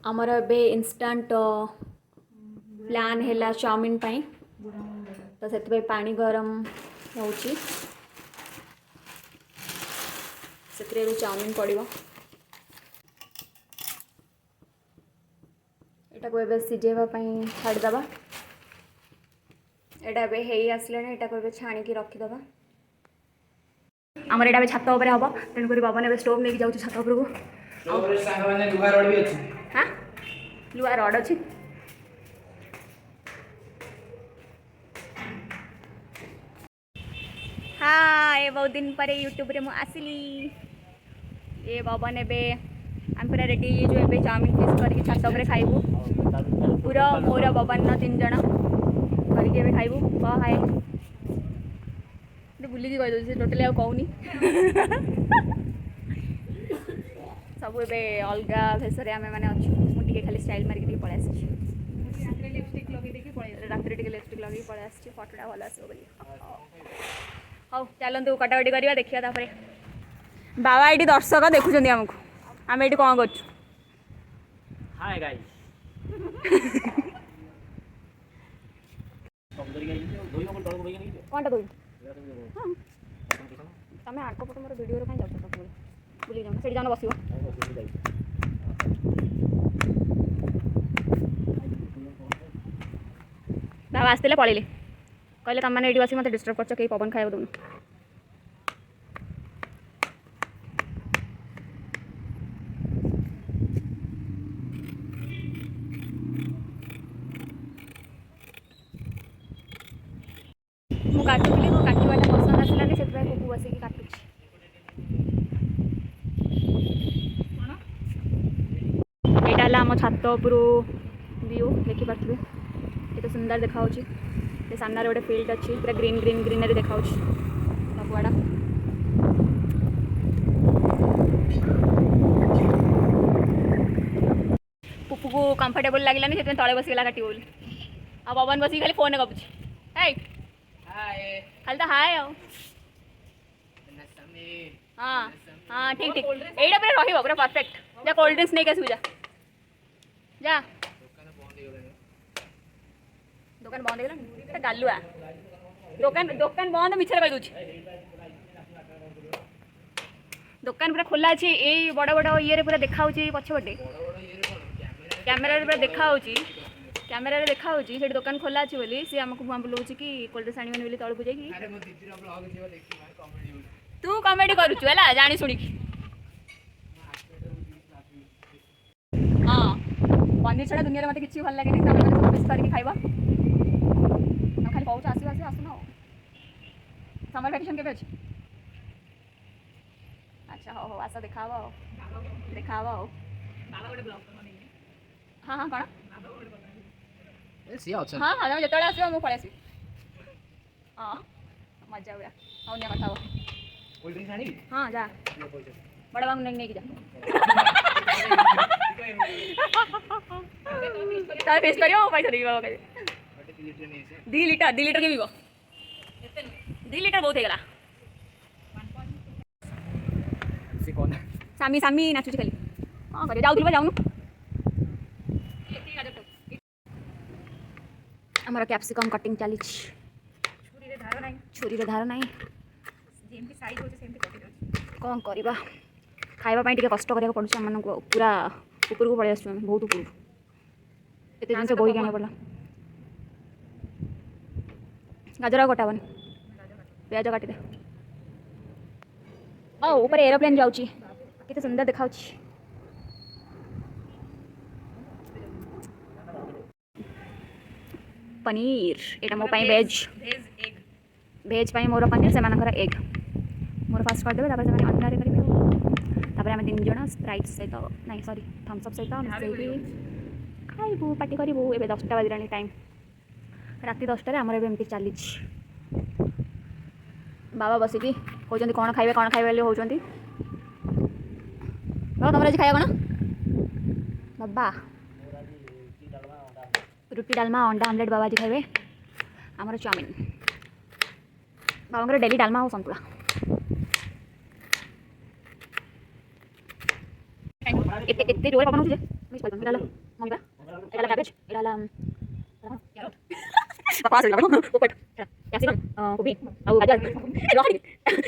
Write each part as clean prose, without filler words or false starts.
आमर ए इनस्टाट प्लान है चाउमिन पाई तो से पानी गरम हो चाउमिन पड़ो एटा को एबे सिझेवाई छाड़ीदबा एटा आसले एटा को छाणी की रखीदबा आमर एटा छात उपर हम तेणुक बाबन ए स्टोव नहीं जाऊँ छात उपरको हाँ लुहा रड अच्छी हाँ ये बहुत दिन पर यूट्यूब रे आसली ये बबन ए आम पूरा रेडी ये जो ए चाउमिन पीस करके छात उपर खाइबू पूरा मोर बबन 3 जन करके खाइबू कह हाय बुलिकी कहीदे टोटाली कहूनी सब ए अलग भेषे आम मैंने अच्छे मुझे खाली स्टाइल मारिक पलि आसी रात लिपस्टिक लगे पलि आसी फटोटा भल आसो बोली हाँ चलतु कटाकटी करवा देखिए तापर बाबा ये दर्शक देखुं आमको आम ये कौन कर कौनटा दूर तुम आगपट मोर भिडियो कहीं जाऊँ सब बुले जाऊँ से जान बस बाबा आसते पलैले कहले तुम मैंने ये बस मत डिस्टर्ब कर कहीं पवन खाया दून मुझे काटुली मो काटवाटा पसंद आसलानी से कुकु बस काटुची यहाँ आम छात उपर व्यू देखिपे केते सुंदर देखा सामने गोटे फील्ड अच्छी पूरा ग्रीन ग्रीन ग्रीनरी देखा सबुआड़ा पुपू को कंफर्टेबल लगलानी से तले बसगला काट बोली आ पवन बस खाली फोन गपुची खाली तो हाय हाँ हाँ ठीक ठीक यहीटा पूरा रहा पूरा परफेक्ट जा कोल्ड ड्रिंक्स नहीं आसू जा जा दुकान बंद हो गालुआ दुकान बंद मिछे कही दूसरी दुकान पूरा खोला अच्छी यही बड़ बड़ ये पूरा देखा पछपटे कैमेरा पूरा देखा कैमेरा देखा से दुकान खोला अच्छी बोली सी आमको बुलाऊँ कि कोल्ड ड्रिंक्स आने बोली तौक जाकि तू कमेडी करुचु है जानी शुणी हाँ पनीर छड़ा दुनिया मत कि भल लगे मिस करके खाइबा खाली कौच आस आसुन समर भैकेशन के अच्छे अच्छा हो हो आस देखा देखा हाँ हाँ कौन हाँ हाँ जो आस पलि आस हाँ मजा हुआ हाँ नहीं कथा हाँ जा बड़ा बाबू नहीं जा तार फेस करियो पैसा देगी बाबा कहे 2 लीटर के पीब 2 लीटर बहुत होगा सामी सामी नाचुची खाली हाँ कर जाऊ जाऊन आमर कैप्सिकम कटिंग चली छुरी धार ना कौन करवा खावाई टे कष्ट करा पड़े आम पूरा ऊपर को पड़े आस बहुत ऊपर एत जिन बोईक आना पड़ा गाजर कटाबन प्याज काटिदे ऊपर एरोप्लेन जाऊँगी केते सुंदर देखा पनीर एटा मो पाई भेज पाई मोर पनीर से एग मोर फास्ट करदे अंडारे करेंगे आम 3 जन स्प्राइट सहित नहीं सॉरी थम्स अप सहित मिसेक खाइबू पार्टी करूँ ए 10टा बाजिलानी टाइम राति 10टार आमर एमती चली बाबा बसिकी कहते कौन खाइबे होती बाबा तुम आज खाया कौन बाबा रुटी डालमा अंडा आमलेट बाबा आज खाइबे आमर चाउमिन बाबा डेली डालमा और संतुला ଏତେ ଜୋରରେ ପବନ ହେଉଛି ଯେ ମୁଁ କିଛି କହିପାରୁନି। ମମି ବା ଏଇଟା ହେଲା କ୍ୟାବେଜ, ଏଇଟା ହେଲା ବାପା ଆସିଲା ପୋପଟ କ୍ୟାପ୍ସିକମ୍ କୋବି ଆଉ ଗାଜର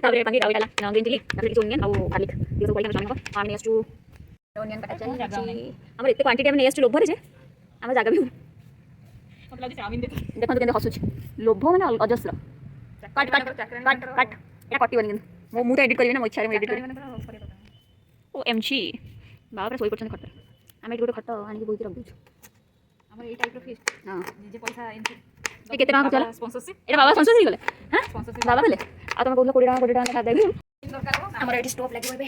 ତାପରେ ପନିର ଆଉ ଏଇଟା ହେଲା ଗ୍ରୀନ୍ ଚିଲି ତାପରେ କିଛି ଅନିଅନ୍ ଆଉ ଗାର୍ଲିକ ये सब କରିକି ଆମେ ଜଣକ ଆମେ ନେଇ ଆସିଛୁ ଅନିଅନ୍ କଟା ଚାଲିଛି ଆମର ଏତେ କ୍ୱାଣ୍ଟିଟି ଆମେ ନେଇ ଆସିଛୁ ଲୋଭରେ ଯେ ଆମର ଜାଗା ବି ହଉନି। ଦେଖନ୍ତୁ କେମିତି ହସୁଛି ଲୋଭ ମାନେ ଅଜସ୍ର। କାଟ କାଟ କାଟ କାଟ ଏଇଟା କଟିବନି କିନ୍ତୁ ମୁଁ ତ ଏଡିଟ୍ କରିବି ନା ମୋ ଇଚ୍ଛାରେ ମୁଁ ଏଡିଟ୍ କରିବି। ଓ ଏମଜି ବାବା ପୁରା ଶୋଇପଡ଼ିଛନ୍ତି ଖଟରେ ଆମେ ଏଠି ଗୋଟେ ଖଟ ଆଣିକି ବୋଇକି ରଖିଦେଉଛୁ। ଆମର ଏଇ ଟାଇପ୍ର ଫିଷ୍ଟ ହଁ ନିଜେ ପଇସା ଏମିତି କେତେ ଟଙ୍କା ଖର୍ଚ୍ଚ ହେଲା ସ୍ପନ୍ସରସିପ୍ ଏଇଟା ବାବା ସ୍ପନ୍ସର ହେଇଗଲେ ହାଁ ସ୍ପନ୍ସରସିପ୍ ବାବା କଲେ ଆଉ ତମେ କହୁଥିଲ 20 ଟଙ୍କା ଖାଦ୍ୟ ବି ଦରକାର ହେବ ଆମର ଏଠି ଷ୍ଟୋଭ୍ ଲାଗିବ ଏବେ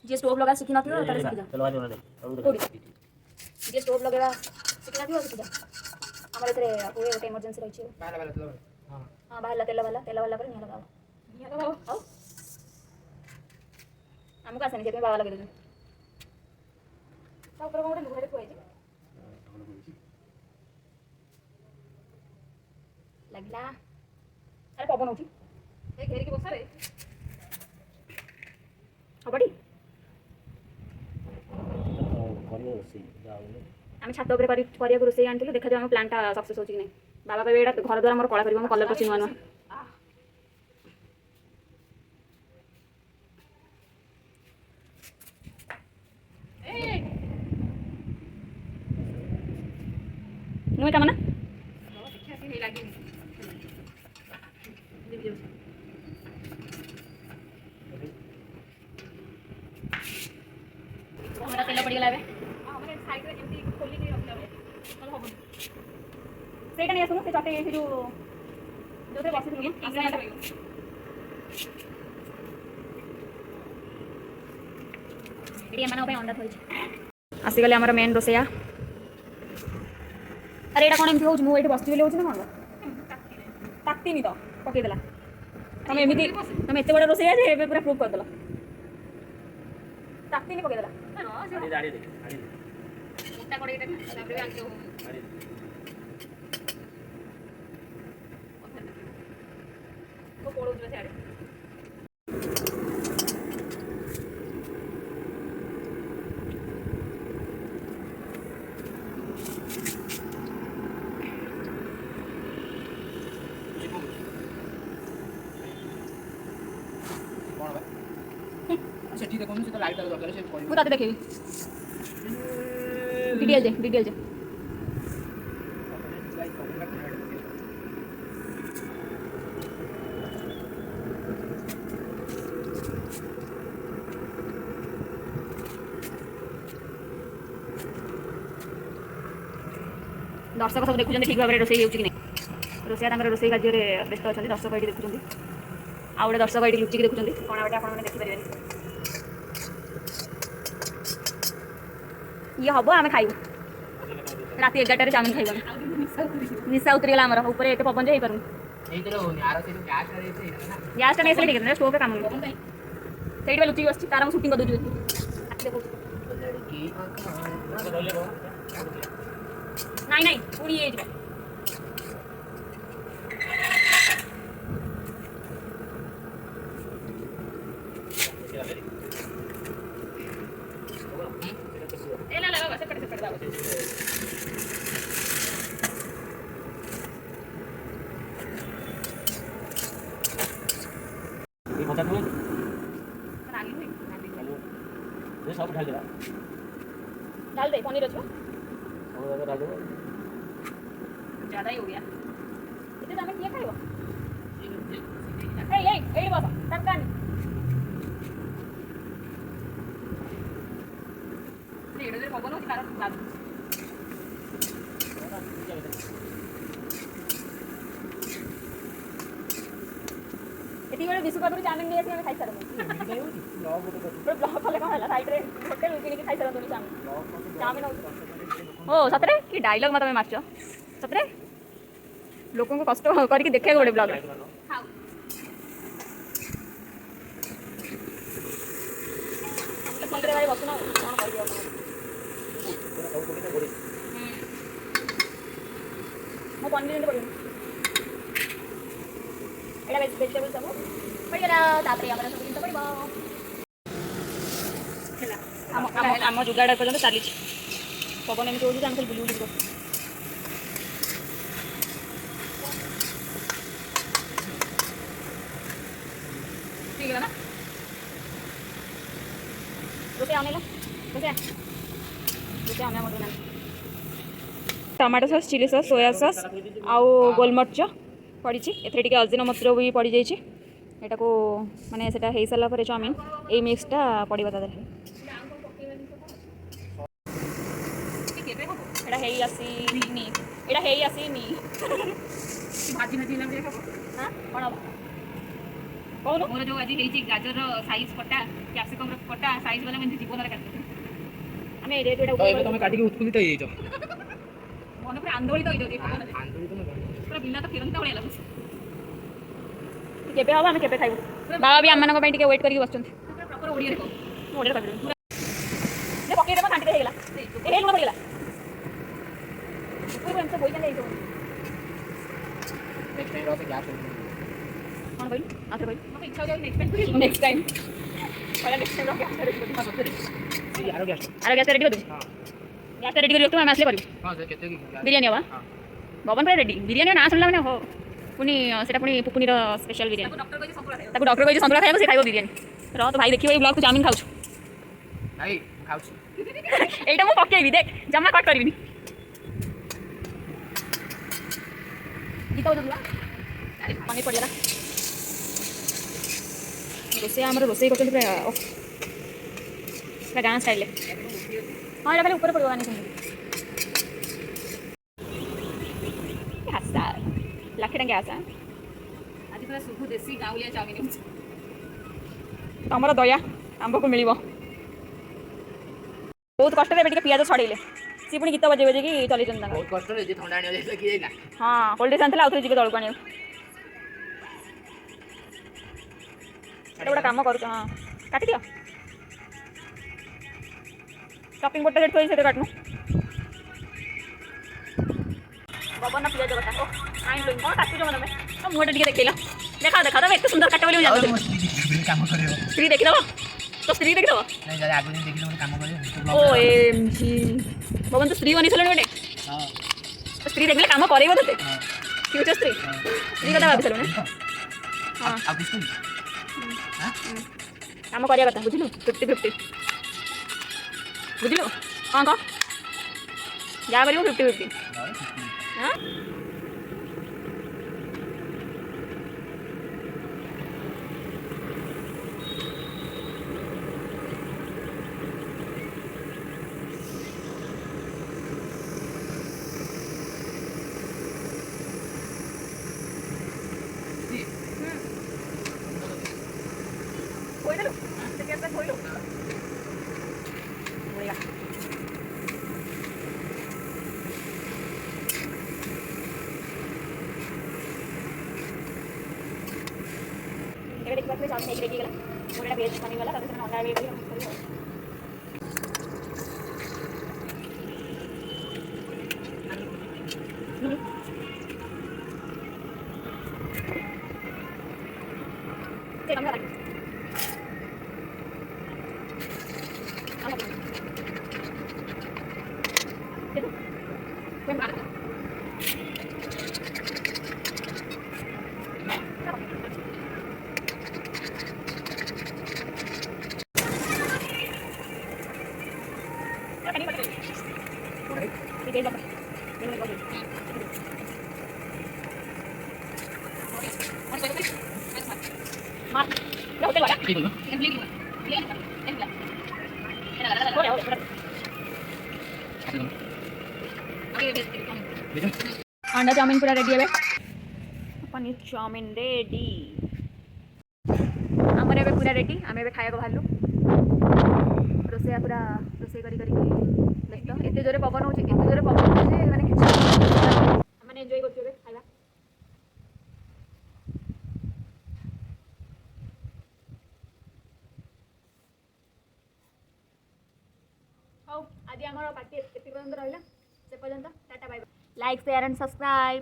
ଯିଏ ଷ୍ଟୋଭ୍ ଲଗା ଶିଖିନଥିବ ତାହେଲେ ଶିଖିଯାଅ କୋଉଠି ଯିଏ ଷ୍ଟୋଭ୍ ଲଗେଇବା ଶିଖିନଥିବ ଶିଖିଯାଅ ଆମର ଏଥିରେ ହୁଏ ଗୋଟେ ଏମର୍ଜେନ୍ସି ରହିଛି ହଁ ବାହାରିଲା ତେଲ ବାହାରିଲା ପରେ ନିଆଁ ଲଗାଅ ଆଉ ଆମକୁ ଆସେନି ସେଥିପାଇଁ ବାବା ଲଗେଇ ଦେଉଛନ୍ତି ତା ଉପରେ କ'ଣ ଗୋଟେ ଲୁହାରେ ଥୁଆ ହେଇଛି ଲାଗିଲା ଆରେ ପବନ ହେଉଛି ଏ ଘେରିକି ବସାରେ ହବଟି ଆମେ ଛାତ ଉପରେ କରିବାକୁ ରୋଷେଇ ଆଣିଥିଲୁ ଦେଖାଯାଉ ଆମ ପ୍ଲାନ୍ଟା ସକ୍ସେସ୍ ହେଉଛି କି ନାହିଁ ବାବା କହିବେ ଏଇଟା ଘର ଦ୍ୱାରା ଆମର କଳା କରିବ ମୁଁ କଲର୍ କରିଛି ନୂଆ ନୂଆ ନୁହେଁ କାମ ନା ତେଲ ପଡ଼ିଗଲା ଏବେ ସେଇଟା ନେଇ ଆସୁନୁ ସେ ଚଟେଇ ସେ ଯେଉଁଥିରେ ବସିଥିଲୁ ଏଠି ଏମାନଙ୍କ ପାଇଁ ଅଣ୍ଡା ଥୋଇଛି ଆସିଗଲେ ଆମର ମେନ୍ ରୋଷେଇଆ ଆରେ ଏଇଟା କ'ଣ ଏମିତି ହେଉଛି ମୁଁ ଏଇଠି ବସିବି ବୋଲି ହେଉଛି ନା କ'ଣ ତାତିନି ତ ପକେଇଦେଲା ତମେ ଏମିତି ତମେ ଏତେ ବଡ଼ ରୋଷେଇଆ ଯେ ଏବେ ପୁରା ପ୍ରୁଭ୍ କରିଦେଲ ତାତିନି ପକେଇଦେଲା ସେଠି ଦେଖନ୍ତୁ ସେ ତ ଲାଇଟ୍ ଦରକାର ସେ ମୁଁ ତତେ ଦେଖେଇବି ଡିଟେଲ୍ ଯେ ଦର୍ଶକ ସବୁ ଦେଖୁଛନ୍ତି ଠିକ୍ ଭାବରେ ରୋଷେଇ ହେଉଛି କି ନାହିଁ ରୋଷେଇଆ ତାଙ୍କର ରୋଷେଇ କାର୍ଯ୍ୟରେ ବ୍ୟସ୍ତ ଅଛନ୍ତି ଦର୍ଶକ ଏଇଠି ଦେଖୁଛନ୍ତି ଆଉ ଗୋଟେ ଦର୍ଶକ ଏଇଠି ଲୁଚିକି ଦେଖୁଛନ୍ତି କ'ଣ ଗୋଟେ ଆପଣମାନେ ଦେଖିପାରିବେନି ଇଏ ହେବ ଆମେ ଖାଇବୁ ରାତି 11টাରେ ଚାଉମିନ ଖାଇବୁ ଆମେ ନିଶା ଉତରିଗଲା ଆମର ଉପରେ ଏତେ ପବନ ଯେ ହେଇପାରୁନି ଗ୍ୟାସ୍ଟା ନେଇ ଆସିଲେ ଠିକ୍ ଅଛି ଷ୍ଟୋଭ୍ରେ କାମ ସେଇଠି ବା ଲୁଚିକି ବସିଛି ତାର ମୁଁ ସୁଟିଂ କରିଦେଉଛି ନାଇଁ ପୁଣି ହେଇଯିବ सब ढाल देगा डाल दे पनीर अच्छो डाल दो ज़्यादा ही हो गया इतने दाम में किया खाएगा ए बस टपकान ने एडो दे पवन होती तार लाग एती बड़े विश्व कप चाउमिन नहीं आसी हम खाई सारू ब्लॉग कले कौन है साइड रे होटल किनी खाई सारू तो चाउमिन ओ सतरे कि डायलॉग मत में मारछ सतरे लोगों को कष्ट करके देखे गोटे ब्लॉग रे भाई बसना कौन कर दियो मो पनीर जेंते पड़ियो एटा वेजिटेबल सब पड़गला तापरे हमरा सब जिंस पड़बो हैला आ काम जुगाड़ पर्यटन चली पवन एमती हो बुली बुली ठीक है ना रोसे आने tomato sauce chilli sauce soya sauce आउ गोलमर्च पड़ी एथे अजिनोमोटो भी पड़ जाइए यहाँ को माने सेटा हो सारा पर चाउमिन ये मिक्सटा पड़ा ता देहरे आसीनी यहाँ आसीनी भाजी भाजी ना देखो हाँ कौन हम कौन मोर जो आज हेची गाजर साइज कटा कैप्सिकम कटा साइज वाला मैं जीवन रे काटते आम ये तमे काटी के उत्फुल्लित हो जाइजो मन पूरा आंदोलित हो जाइजो आंदोलित में पूरा बिना तो फिरंता भलिया लागुछ केबे हम आम केबे खाइबू बाबा भी आम मानक टिके वेट करके बसचंती प्रॉपर ओडिया रे को ओडे कर दे पके देबा कांटी हेला ए लुण पड़ीला ऊपर को एमसे बोई चले तो नेक्स्ट टाइम रोसे गैस कौन बोल आथर बोल मको इच्छा हो जाए नेक्स्ट टाइम पहला नेक्स्ट टाइम गैस रेडी कर यार गैस अरे गैस रेडी कर दे गैस रेडी कर तो हम आसले करियो हां से केते की बिरयानी हवा बबन पर रेडी बिरयानी ना सुनला माने हो पुनी सेटा पुनी पुकुनी रो स्पेशल बिरयानी डॉक्टर को संतुला खाइबो ताको डॉक्टर कहि संतुला खाइबो से खाइबो बिरयानी र तो भाई देखियो ए ब्लॉग को चाउमिन खाउछु भाई खाउछ एटा मु पकेबी देख जम्मा कट करबिनी गीता हो दुआ अरे पानी पड़ गला रोसे हमर रोसे करते पूरा गाना स्टाइल हाँ ये खाली ऊपर पड़वा नहीं सुन हसा लाखे टंके हसा आज पूरा सुखु देसी गाउलिया चाउमिन तमर दया आंब को मिल बहुत कष्ट टे पियाज छड़े सी पुणी गीत बजे बजे कि चली बहुत कष्ट रे जे ठंडा आनी जाय कि ना हाँ कोल्ड ड्रिंक्स आनते आउथरे जी तलक आने गोटे कम कर हाँ काट दियो शॉपिंग बोर्ड रेट थोड़ी से काटनु बबन ना पियाज कटा ओ आई लो कौन काटु जो मैं तो मुहटा टिके देखैला देखा देखा तो एते सुंदर काटे बोली जान काम करियो स्त्री देखि दबो तो स्त्री देखि दबो नहीं जरा आगु दिन देखिलो काम करियो ओ एमजी बबन तो स्त्री बनी सलन गोटे हां तो स्त्री देखले काम करेबो तते फ्यूचर स्त्री स्त्री कथा भाबी सलन हां आ किसको हां काम करिया कथा बुझिलु 50-50 बुझिलु हां का जा करियो 50-50 हां कोई ना लो ते कैसे कोई लो बोलेगा ये देख बात में सामने एक रेडी गला मोरेला भेज पानी वाला तब से मैं ऑनलाइन वेट करी ते कम लगा अंडा चाउमिन पूरा रेडी है पनीर चाउमिन रेडी आमर ए पूरा रेडी आम ए खाया बाहर रोसैया पूरा रोसे करी व्यस्त एत जोरे पवन हो जोरे पवन हो मैंने एंजॉय कर खाଇବା हौ आज आम पार्टी एत पर्यंत रहा से पर्यंत टाटा bye bye like share and subscribe.